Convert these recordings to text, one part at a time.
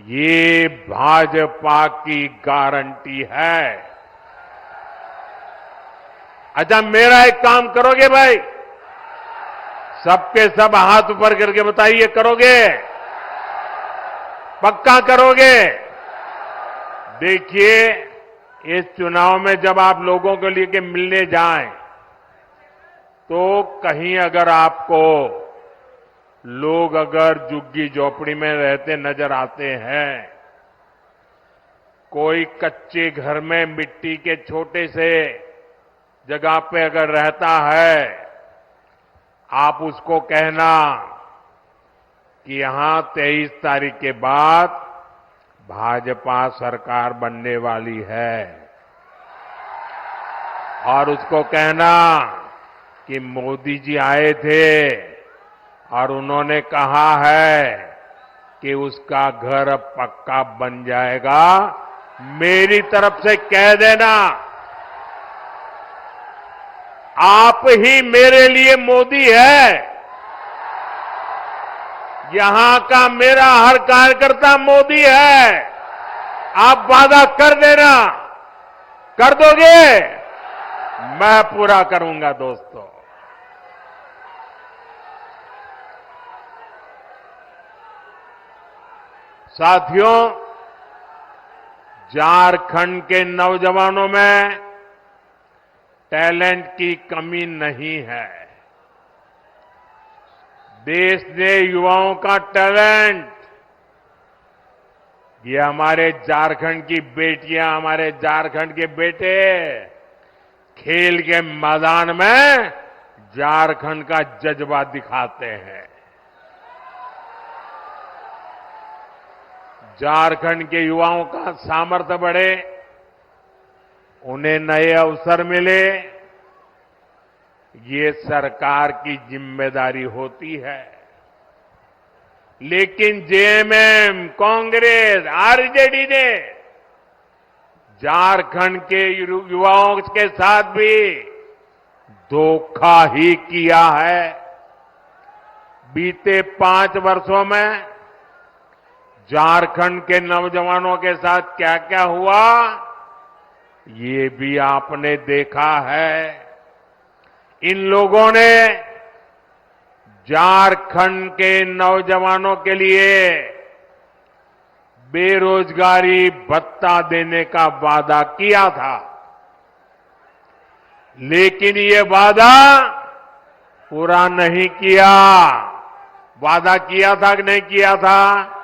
ये भाजपा की गारंटी है। अच्छा, मेरा एक काम करोगे भाई? सबके सब हाथ ऊपर करके बताइए, करोगे? पक्का करोगे? देखिए, इस चुनाव में जब आप लोगों को लेके मिलने जाएं, तो कहीं अगर आपको लोग अगर झुग्गी झोपड़ी में रहते नजर आते हैं, कोई कच्चे घर में मिट्टी के छोटे से जगह पे अगर रहता है, आप उसको कहना कि यहां 23 तारीख के बाद भाजपा सरकार बनने वाली है, और उसको कहना कि मोदी जी आए थे और उन्होंने कहा है कि उसका घर अब पक्का बन जाएगा। मेरी तरफ से कह देना, आप ही मेरे लिए मोदी है। यहां का मेरा हर कार्यकर्ता मोदी है। आप वादा कर देना, कर दोगे? मैं पूरा करूंगा दोस्तों। साथियों, झारखंड के नौजवानों में टैलेंट की कमी नहीं है। देश ने युवाओं का टैलेंट, ये हमारे झारखंड की बेटियां, हमारे झारखंड के बेटे खेल के मैदान में झारखंड का जज्बा दिखाते हैं। झारखंड के युवाओं का सामर्थ्य बढ़े, उन्हें नए अवसर मिले, ये सरकार की जिम्मेदारी होती है। लेकिन जेएमएम, कांग्रेस, आरजेडी ने झारखंड के युवाओं के साथ भी धोखा ही किया है। बीते 5 वर्षों में झारखंड के नौजवानों के साथ क्या क्या हुआ, ये भी आपने देखा है। इन लोगों ने झारखंड के नौजवानों के लिए बेरोजगारी भत्ता देने का वादा किया था, लेकिन ये वादा पूरा नहीं किया। वादा किया था कि नहीं किया था?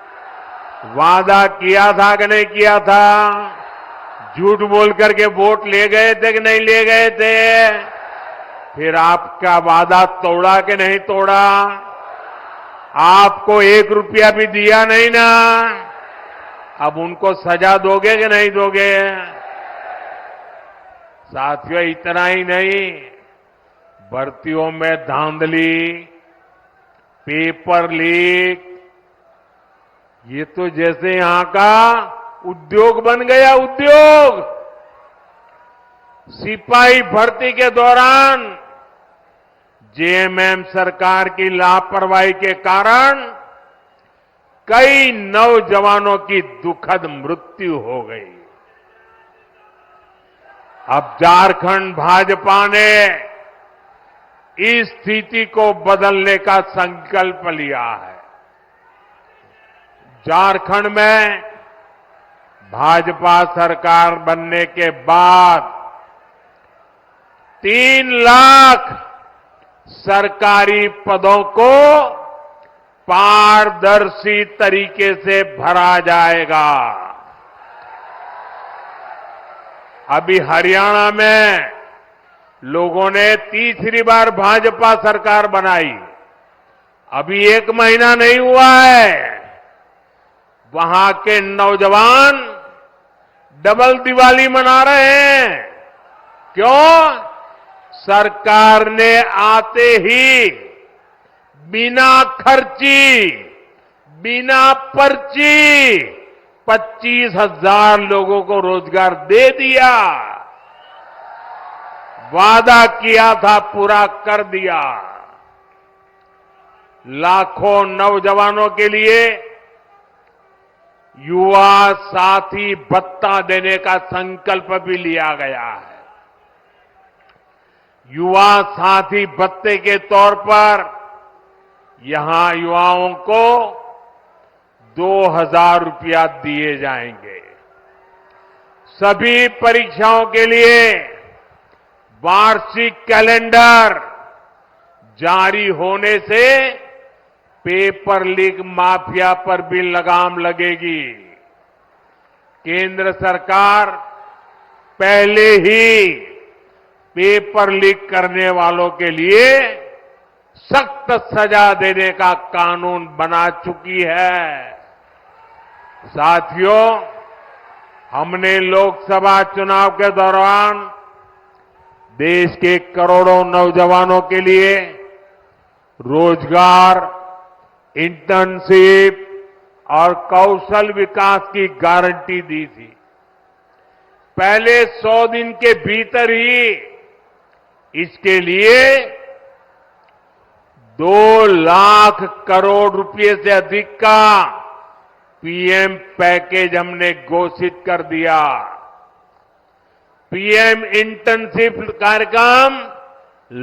वादा किया था कि नहीं किया था? झूठ बोल करके वोट ले गए थे कि नहीं ले गए थे? फिर आपका वादा तोड़ा कि नहीं तोड़ा? आपको 1 रुपया भी दिया नहीं ना? अब उनको सजा दोगे कि नहीं दोगे? साथियों, इतना ही नहीं, भर्तियों में धांधली, पेपर लीक, ये तो जैसे यहां का उद्योग बन गया। उद्योग, सिपाही भर्ती के दौरान जेएमएम सरकार की लापरवाही के कारण कई नौजवानों की दुखद मृत्यु हो गई। अब झारखंड भाजपा ने इस स्थिति को बदलने का संकल्प लिया है। झारखंड में भाजपा सरकार बनने के बाद 3 लाख सरकारी पदों को पारदर्शी तरीके से भरा जाएगा। अभी हरियाणा में लोगों ने तीसरी बार भाजपा सरकार बनाई, अभी 1 महीना नहीं हुआ है। वहां के नौजवान डबल दिवाली मना रहे हैं। क्यों? सरकार ने आते ही बिना खर्ची, बिना पर्ची 25,000 लोगों को रोजगार दे दिया। वादा किया था, पूरा कर दिया। लाखों नौजवानों के लिए युवा साथी भत्ता देने का संकल्प भी लिया गया है। युवा साथी भत्ते के तौर पर यहां युवाओं को 2,000 रुपया दिए जाएंगे। सभी परीक्षाओं के लिए वार्षिक कैलेंडर जारी होने से पेपर लीक माफिया पर भी लगाम लगेगी। केंद्र सरकार पहले ही पेपर लीक करने वालों के लिए सख्त सजा देने का कानून बना चुकी है। साथियों, हमने लोकसभा चुनाव के दौरान देश के करोड़ों नौजवानों के लिए रोजगार, इंटर्नशिप और कौशल विकास की गारंटी दी थी। पहले 100 दिन के भीतर ही इसके लिए 2 लाख करोड़ रुपए से अधिक का पीएम पैकेज हमने घोषित कर दिया। पीएम इंटर्नशिप कार्यक्रम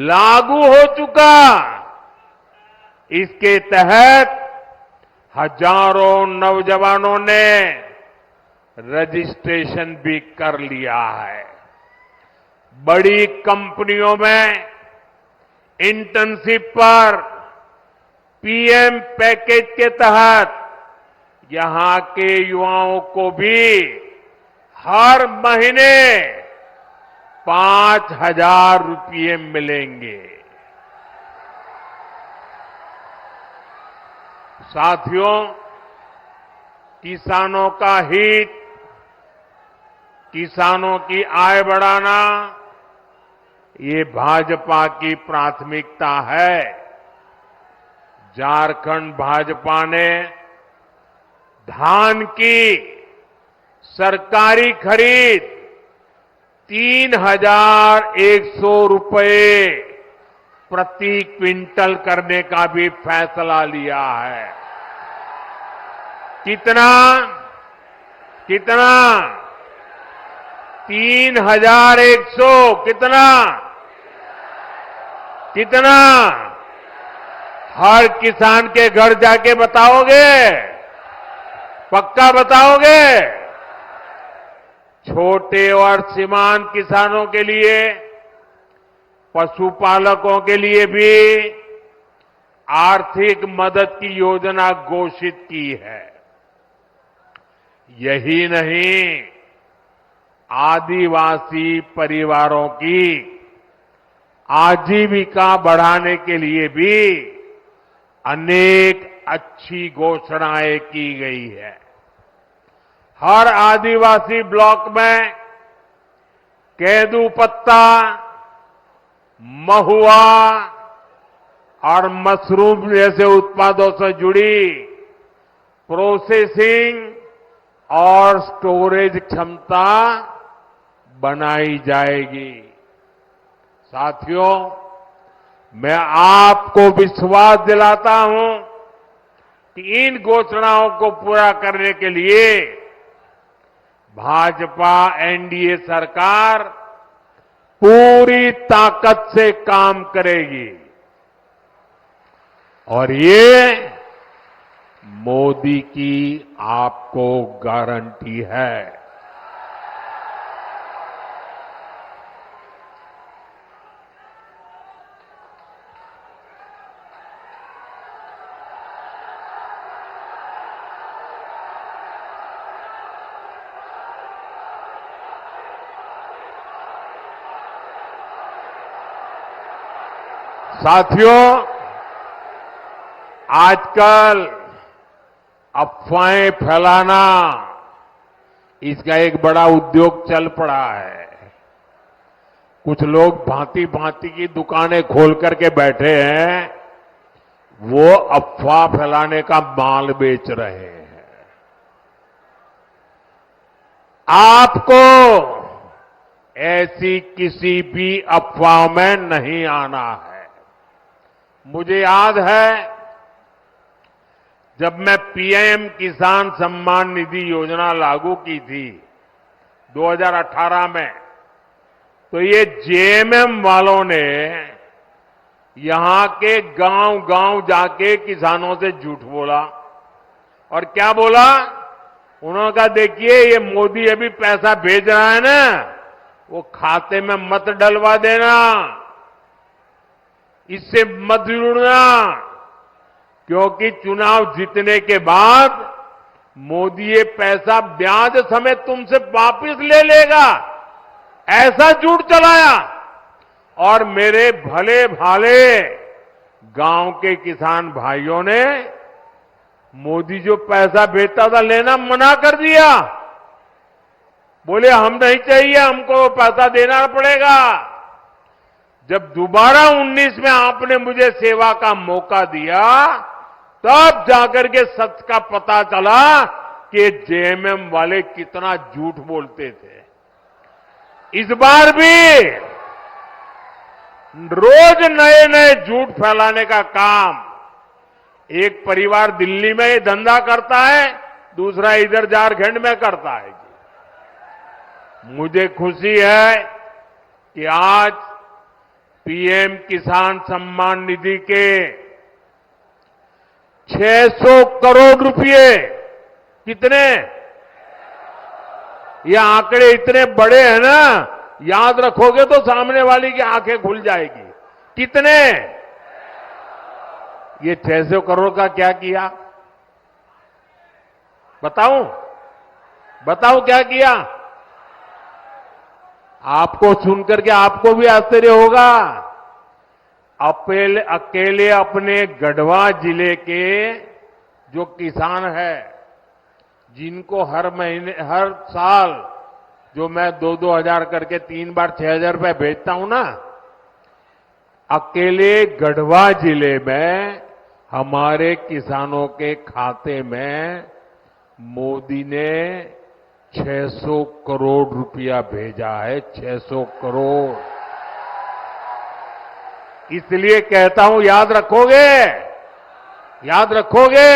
लागू हो चुका। इसके तहत हजारों नौजवानों ने रजिस्ट्रेशन भी कर लिया है। बड़ी कंपनियों में इंटर्नशिप पर पीएम पैकेज के तहत यहां के युवाओं को भी हर महीने 5,000 रुपये मिलेंगे। साथियों, किसानों का हित, किसानों की आय बढ़ाना, ये भाजपा की प्राथमिकता है। झारखंड भाजपा ने धान की सरकारी खरीद 3,100 रुपये प्रति क्विंटल करने का भी फैसला लिया है। कितना? 3,100। कितना? हर किसान के घर जाके बताओगे? पक्का बताओगे? छोटे और सीमांत किसानों के लिए, पशुपालकों के लिए भी आर्थिक मदद की योजना घोषित की है। यही नहीं, आदिवासी परिवारों की आजीविका बढ़ाने के लिए भी अनेक अच्छी घोषणाएं की गई है। हर आदिवासी ब्लॉक में केंदू पत्ता, महुआ और मशरूम जैसे उत्पादों से जुड़ी प्रोसेसिंग और स्टोरेज क्षमता बनाई जाएगी। साथियों, मैं आपको विश्वास दिलाता हूं कि इन घोषणाओं को पूरा करने के लिए भाजपा एनडीए सरकार पूरी ताकत से काम करेगी। और ये मोदी की आपको गारंटी है। साथियों, आजकल अफवाहें फैलाना, इसका एक बड़ा उद्योग चल पड़ा है। कुछ लोग भांति भांति की दुकानें खोल करके बैठे हैं, वो अफवाह फैलाने का माल बेच रहे हैं। आपको ऐसी किसी भी अफवाह में नहीं आना है। मुझे याद है जब मैं पीएम किसान सम्मान निधि योजना लागू की थी 2018 में, तो ये जेएमएम वालों ने यहां के गांव-गांव जाके किसानों से झूठ बोला। और क्या बोला? उन्होंने कहा, देखिए ये मोदी अभी पैसा भेज रहा है ना, वो खाते में मत डलवा देना, इससे मत जुड़ना, क्योंकि चुनाव जीतने के बाद मोदी ये पैसा ब्याज समेत तुमसे वापस ले लेगा, ऐसा झूठ चलाया। और मेरे भले भाले गांव के किसान भाइयों ने मोदी जो पैसा भेजता था लेना मना कर दिया। बोले हम नहीं चाहिए, हमको पैसा देना पड़ेगा। जब दोबारा 19 में आपने मुझे सेवा का मौका दिया, तब जाकर के सच का पता चला कि जेएमएम वाले कितना झूठ बोलते थे। इस बार भी रोज नए नए झूठ फैलाने का काम एक परिवार दिल्ली में ये धंधा करता है, दूसरा इधर झारखंड में करता है। मुझे खुशी है कि आज पीएम किसान सम्मान निधि के 600 करोड़ रुपए, कितने? ये आंकड़े इतने बड़े हैं ना, याद रखोगे तो सामने वाली की आंखें खुल जाएगी। कितने? ये 600 करोड़ का क्या किया? बताऊं क्या किया? आपको सुनकर के आपको भी आश्चर्य होगा। अकेले अपने गढ़वा जिले के जो किसान है, जिनको हर साल जो मैं 2-2 हजार करके 3 बार 6,000 रुपए भेजता हूं ना, अकेले गढ़वा जिले में हमारे किसानों के खाते में मोदी ने 600 करोड़ रुपया भेजा है। 600 करोड़। इसलिए कहता हूं, याद रखोगे? याद रखोगे?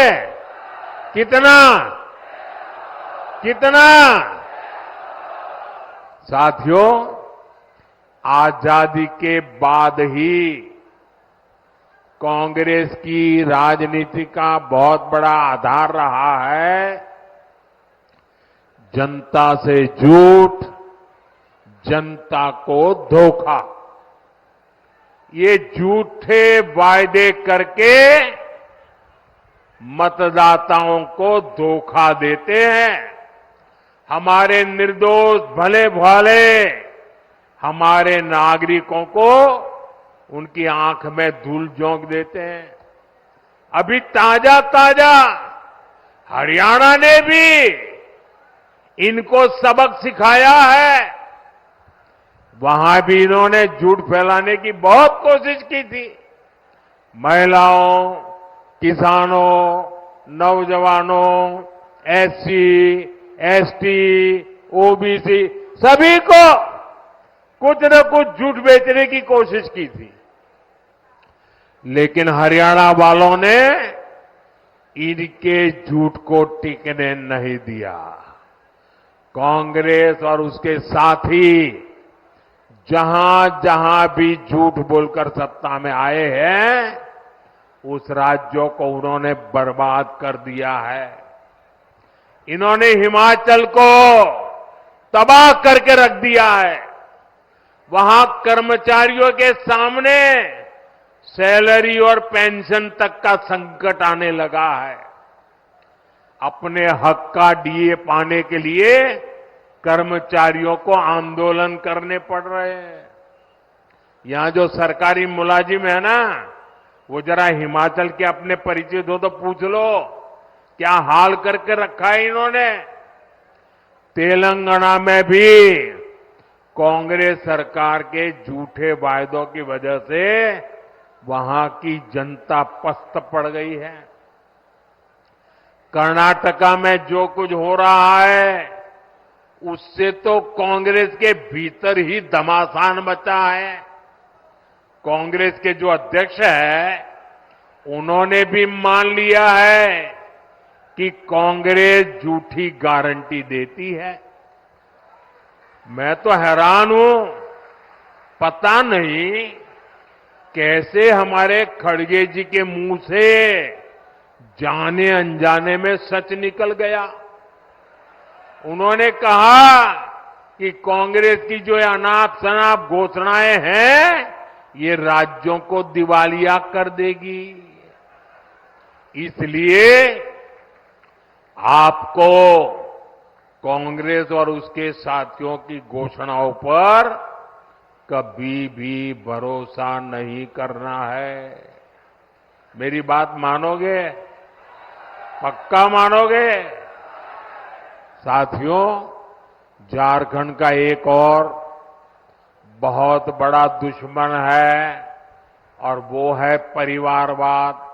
कितना? साथियों, आजादी के बाद ही कांग्रेस की राजनीति का बहुत बड़ा आधार रहा है जनता से झूठ, जनता को धोखा। ये झूठे वायदे करके मतदाताओं को धोखा देते हैं। हमारे निर्दोष भले भाले हमारे नागरिकों को उनकी आंख में धूल झोंक देते हैं। अभी ताजा हरियाणा ने भी इनको सबक सिखाया है। वहां भी इन्होंने झूठ फैलाने की बहुत कोशिश की थी। महिलाओं, किसानों, नौजवानों, एससी, एसटी, ओबीसी सभी को कुछ न कुछ झूठ बेचने की कोशिश की थी, लेकिन हरियाणा वालों ने इनके झूठ को टिकने नहीं दिया। कांग्रेस और उसके साथी जहां जहां भी झूठ बोलकर सत्ता में आए हैं, उस राज्यों को उन्होंने बर्बाद कर दिया है। इन्होंने हिमाचल को तबाह करके रख दिया है। वहां कर्मचारियों के सामने सैलरी और पेंशन तक का संकट आने लगा है। अपने हक का डीए पाने के लिए कर्मचारियों को आंदोलन करने पड़ रहे हैं। यहां जो सरकारी मुलाजिम है ना, वो जरा हिमाचल के अपने परिचित हो तो पूछ लो, क्या हाल करके रखा है इन्होंने। तेलंगाना में भी कांग्रेस सरकार के झूठे वायदों की वजह से वहां की जनता पस्त पड़ गई है। कर्नाटका में जो कुछ हो रहा है, उससे तो कांग्रेस के भीतर ही घमासान मचा है। कांग्रेस के जो अध्यक्ष है, उन्होंने भी मान लिया है कि कांग्रेस झूठी गारंटी देती है। मैं तो हैरान हूं, पता नहीं कैसे हमारे खड़गे जी के मुंह से जाने अनजाने में सच निकल गया। उन्होंने कहा कि कांग्रेस की जो अनाप शनाप घोषणाएं हैं ये राज्यों को दिवालिया कर देगी। इसलिए आपको कांग्रेस और उसके साथियों की घोषणाओं पर कभी भी भरोसा नहीं करना है। मेरी बात मानोगे? पक्का मानोगे? साथियों, झारखंड का एक और बहुत बड़ा दुश्मन है और वो है परिवारवाद।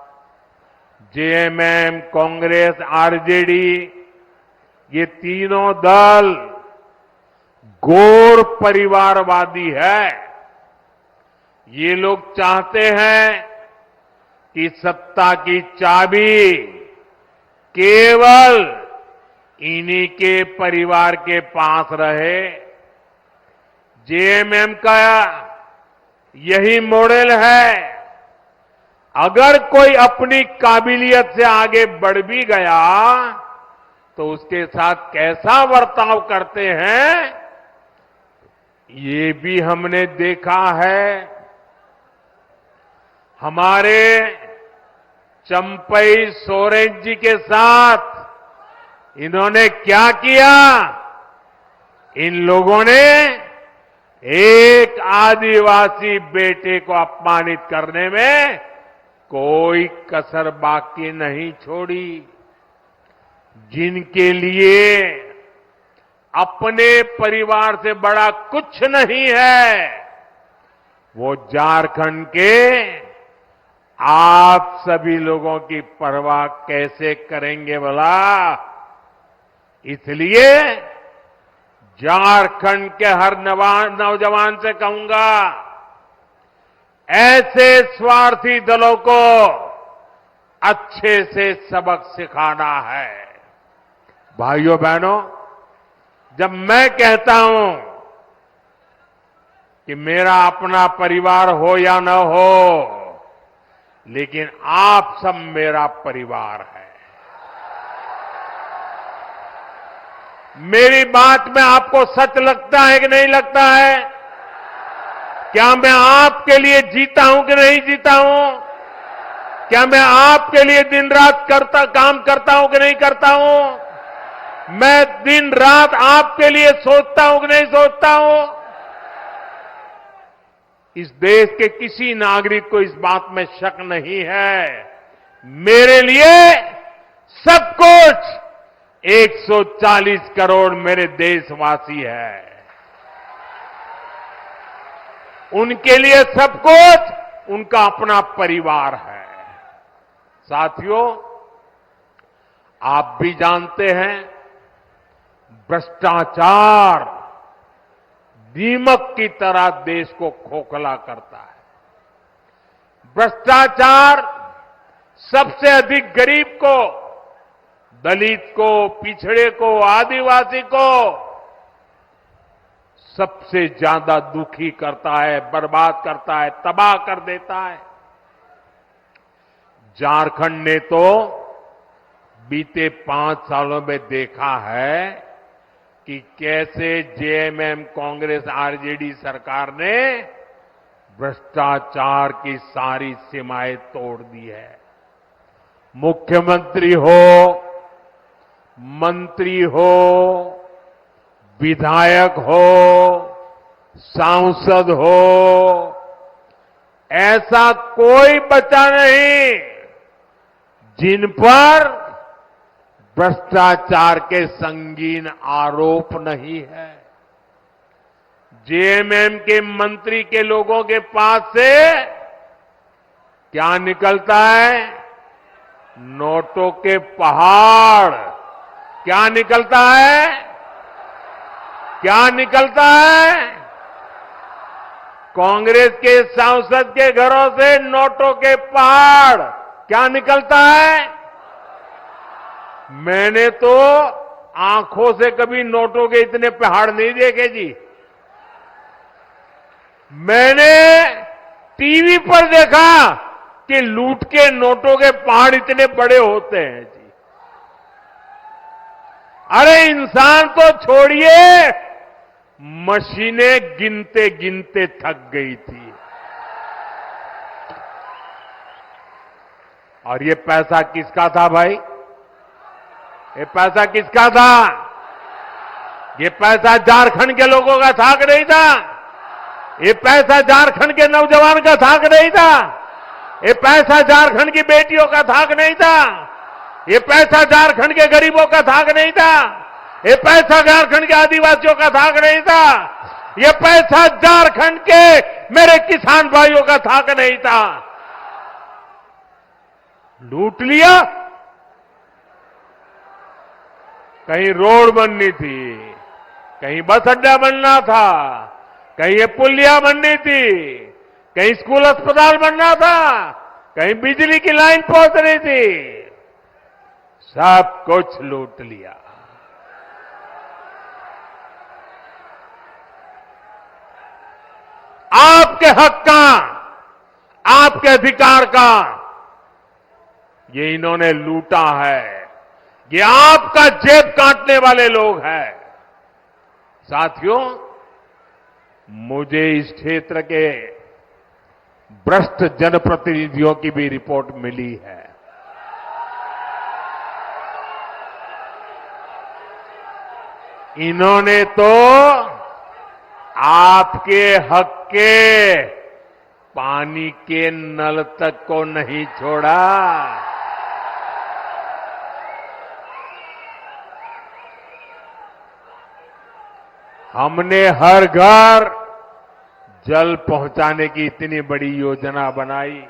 जेएमएम, कांग्रेस, आरजेडी ये तीनों दल घोर परिवारवादी है। ये लोग चाहते हैं कि सत्ता की चाबी केवल इन्हीं के परिवार के पास रहे। जेएमएम का यही मॉडल है। अगर कोई अपनी काबिलियत से आगे बढ़ भी गया तो उसके साथ कैसा बर्ताव करते हैं ये भी हमने देखा है। हमारे चंपई सोरेन जी के साथ इन्होंने क्या किया? इन लोगों ने एक आदिवासी बेटे को अपमानित करने में कोई कसर बाकी नहीं छोड़ी। जिनके लिए अपने परिवार से बड़ा कुछ नहीं है, वो झारखंड के आप सभी लोगों की परवाह कैसे करेंगे भला? इसलिए झारखंड के हर नौजवान से कहूंगा, ऐसे स्वार्थी दलों को अच्छे से सबक सिखाना है। भाइयों बहनों, जब मैं कहता हूं कि मेरा अपना परिवार हो या न हो, लेकिन आप सब मेरा परिवार है। मेरी बात में आपको सच लगता है कि नहीं लगता है? क्या मैं आपके लिए जीता हूं कि नहीं जीता हूं? क्या मैं आपके लिए दिन रात काम करता हूं कि नहीं करता हूं? मैं दिन रात आपके लिए सोचता हूं कि नहीं सोचता हूं? इस देश के किसी नागरिक को इस बात में शक नहीं है। मेरे लिए सब कुछ 140 करोड़ मेरे देशवासी हैं। उनके लिए सब कुछ उनका अपना परिवार है। साथियों, आप भी जानते हैं, भ्रष्टाचार दीमक की तरह देश को खोखला करता है। भ्रष्टाचार सबसे अधिक गरीब को, दलित को, पिछड़े को, आदिवासी को सबसे ज्यादा दुखी करता है, बर्बाद करता है, तबाह कर देता है। झारखंड ने तो बीते 5 सालों में देखा है कि कैसे जेएमएम, कांग्रेस, आरजेडी सरकार ने भ्रष्टाचार की सारी सीमाएं तोड़ दी है। मुख्यमंत्री हो, मंत्री हो, विधायक हो, सांसद हो, ऐसा कोई बचा नहीं जिन पर भ्रष्टाचार के संगीन आरोप नहीं है। जेएमएम के मंत्री के लोगों के पास से क्या निकलता है? नोटों के पहाड़। क्या निकलता है? क्या निकलता है? कांग्रेस के सांसद के घरों से नोटों के पहाड़। क्या निकलता है? मैंने तो आंखों से कभी नोटों के इतने पहाड़ नहीं देखे जी। मैंने टीवी पर देखा कि लूट के नोटों के पहाड़ इतने बड़े होते हैं जी। अरे इंसान तो छोड़िए, मशीनें गिनते गिनते थक गई थी। और ये पैसा किसका था भाई? ये पैसा किसका था? ये पैसा झारखंड के लोगों का था कि नहीं था? ये पैसा झारखंड के नौजवान का था कि नहीं था? ये पैसा झारखंड की बेटियों का था कि नहीं था? ये पैसा झारखंड के गरीबों का था कि नहीं था? ये पैसा झारखंड के आदिवासियों का था कि नहीं था? ये पैसा झारखंड के मेरे किसान भाइयों का था कि नहीं था? लूट लिया। कहीं रोड बननी थी, कहीं बस अड्डा बनना था, कहीं ये पुलिया बननी थी, कहीं स्कूल अस्पताल बनना था, कहीं बिजली की लाइन पहुंचनी थी, सब कुछ लूट लिया। आपके हक का, आपके अधिकार का ये इन्होंने लूटा है। ये आपका जेब काटने वाले लोग हैं। साथियों, मुझे इस क्षेत्र के भ्रष्ट जनप्रतिनिधियों की भी रिपोर्ट मिली है। इन्होंने तो आपके हक के पानी के नल तक को नहीं छोड़ा। हमने हर घर जल पहुंचाने की इतनी बड़ी योजना बनाई।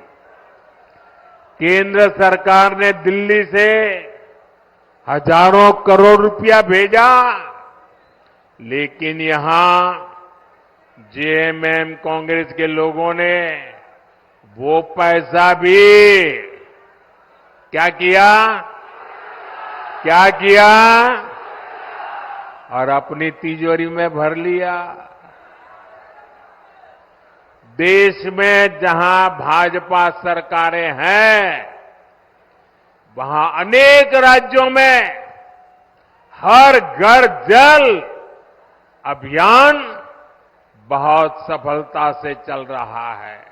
केंद्र सरकार ने दिल्ली से हजारों करोड़ रुपया भेजा, लेकिन यहां जेएमएम कांग्रेस के लोगों ने वो पैसा भी क्या किया? क्या किया? और अपनी तिजोरी में भर लिया। देश में जहां भाजपा सरकारें हैं, वहां अनेक राज्यों में हर घर जल अभियान बहुत सफलता से चल रहा है।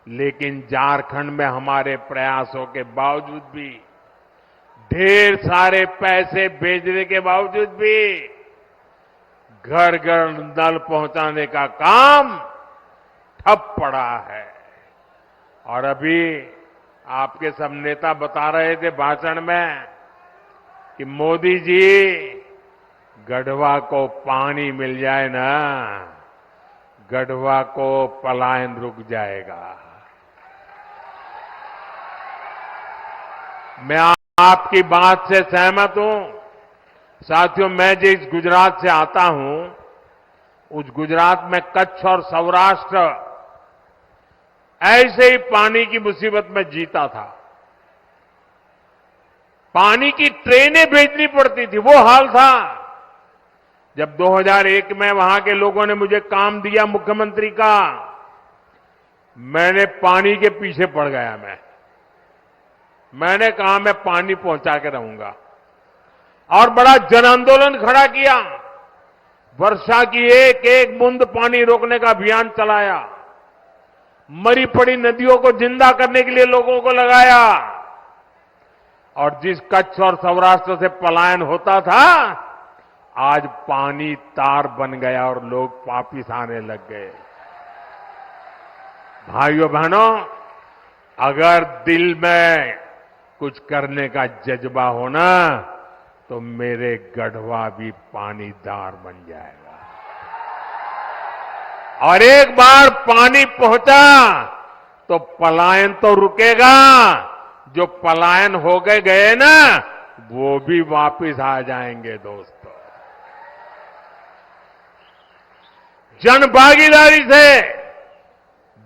लेकिन झारखंड में हमारे प्रयासों के बावजूद भी, ढेर सारे पैसे भेजने के बावजूद भी घर घर नल पहुंचाने का काम ठप पड़ा है। और अभी आपके सब नेता बता रहे थे भाषण में कि मोदी जी, गढ़वा को पानी मिल जाए ना, गढ़वा को पलायन रुक जाएगा। मैं आपकी बात से सहमत हूं। साथियों, मैं जिस गुजरात से आता हूं, उस गुजरात में कच्छ और सौराष्ट्र ऐसे ही पानी की मुसीबत में जीता था। पानी की ट्रेनें भेजनी पड़ती थी, वो हाल था। जब 2001 में वहां के लोगों ने मुझे काम दिया मुख्यमंत्री का, मैंने पानी के पीछे पड़ गया। मैंने कहा मैं पानी पहुंचा के रहूंगा, और बड़ा जन आंदोलन खड़ा किया। वर्षा की एक एक बूंद पानी रोकने का अभियान चलाया। मरी पड़ी नदियों को जिंदा करने के लिए लोगों को लगाया। और जिस कच्छ और सौराष्ट्र से पलायन होता था, आज पानी तार बन गया और लोग वापिस आने लग गए। भाइयों बहनों, अगर दिल में कुछ करने का जज्बा हो ना, तो मेरे गढ़वा भी पानीदार बन जाएगा। और एक बार पानी पहुंचा तो पलायन तो रुकेगा। जो पलायन हो गए ना, वो भी वापिस आ जाएंगे। दोस्तों, जन भागीदारी से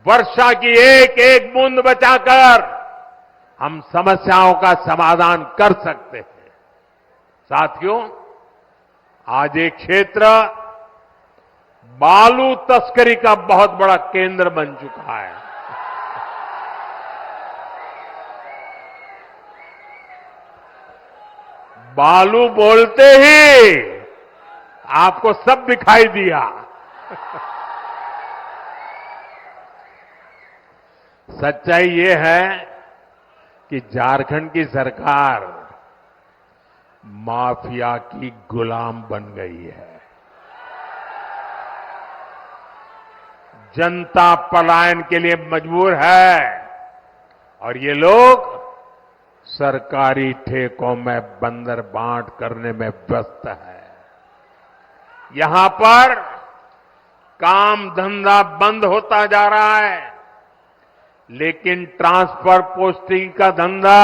वर्षा की एक एक बूंद बचाकर हम समस्याओं का समाधान कर सकते हैं। साथियों, आज ये क्षेत्र बालू तस्करी का बहुत बड़ा केंद्र बन चुका है। बालू बोलते ही आपको सब दिखाई दिया। सच्चाई ये है कि झारखंड की सरकार माफिया की गुलाम बन गई है। जनता पलायन के लिए मजबूर है और ये लोग सरकारी ठेकों में बंदर बांट करने में व्यस्त है। यहां पर काम धंधा बंद होता जा रहा है, लेकिन ट्रांसफर पोस्टिंग का धंधा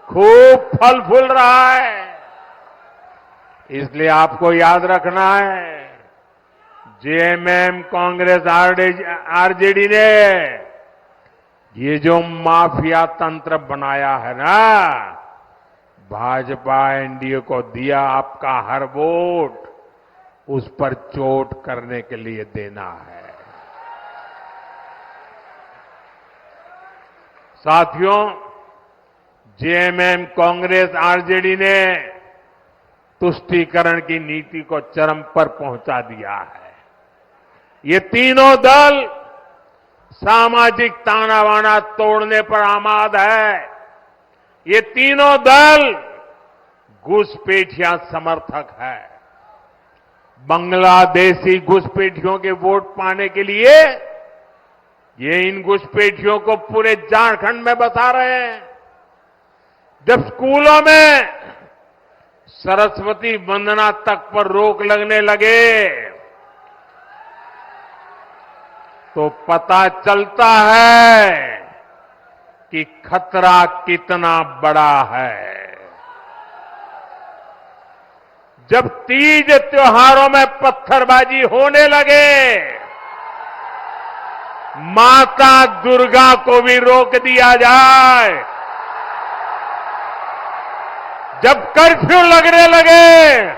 खूब फल फूल रहा है। इसलिए आपको याद रखना है, जेएमएम, कांग्रेस, आरजेडी ने ये जो माफिया तंत्र बनाया है ना, भाजपा एनडीए को दिया आपका हर वोट उस पर चोट करने के लिए देना है। साथियों, जेएमएम, कांग्रेस, आरजेडी ने तुष्टीकरण की नीति को चरम पर पहुंचा दिया है। ये तीनों दल सामाजिक तानाबाना तोड़ने पर आमाद है। ये तीनों दल घुसपैठिया समर्थक है। बांग्लादेशी घुसपैठियों के वोट पाने के लिए ये इन घुसपैठियों को पूरे झारखंड में बसा रहे हैं। जब स्कूलों में सरस्वती वंदना तक पर रोक लगने लगे तो पता चलता है कि खतरा कितना बड़ा है। जब तीज त्योहारों में पत्थरबाजी होने लगे, माता दुर्गा को भी रोक दिया जाए, जब कर्फ्यू लगने लगे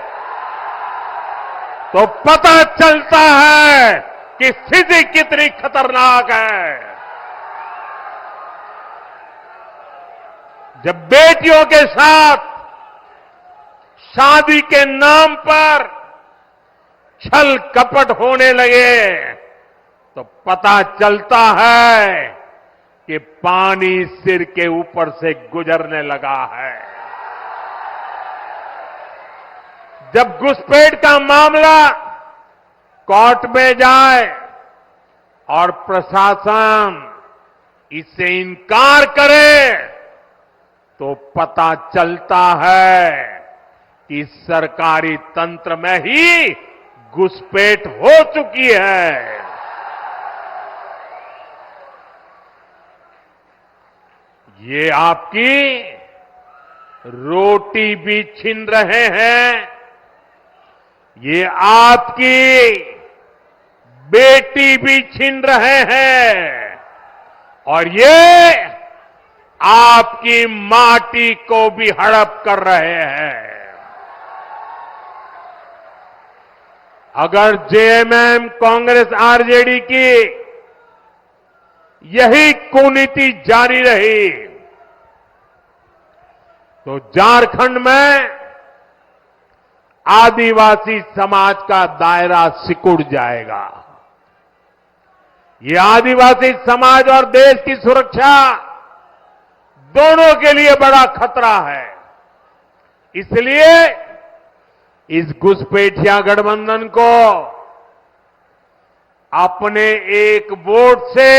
तो पता चलता है कि स्थिति कितनी खतरनाक है। जब बेटियों के साथ शादी के नाम पर छल कपट होने लगे तो पता चलता है कि पानी सिर के ऊपर से गुजरने लगा है। जब घुसपैठ का मामला कोर्ट में जाए और प्रशासन इससे इनकार करे तो पता चलता है कि सरकारी तंत्र में ही घुसपैठ हो चुकी है। ये आपकी रोटी भी छीन रहे हैं, ये आपकी बेटी भी छीन रहे हैं और ये आपकी माटी को भी हड़प कर रहे हैं। अगर जेएमएम, कांग्रेस, आरजेडी की यही कुनीति जारी रही तो झारखंड में आदिवासी समाज का दायरा सिकुड़ जाएगा। ये आदिवासी समाज और देश की सुरक्षा दोनों के लिए बड़ा खतरा है। इसलिए इस घुसपैठिया गठबंधन को अपने एक वोट से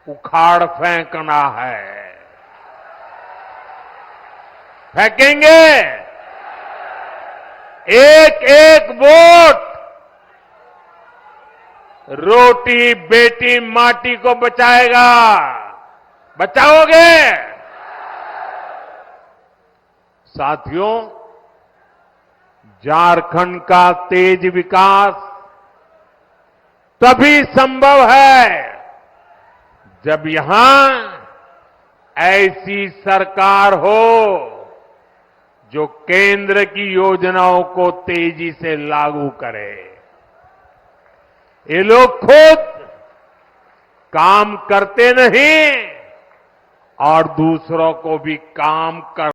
उखाड़ फेंकना है। फेंकेंगे। एक एक वोट रोटी बेटी माटी को बचाएगा। बचाओगे? साथियों, झारखंड का तेज विकास तभी संभव है जब यहां ऐसी सरकार हो जो केंद्र की योजनाओं को तेजी से लागू करे। ये लोग खुद काम करते नहीं और दूसरों को भी काम कर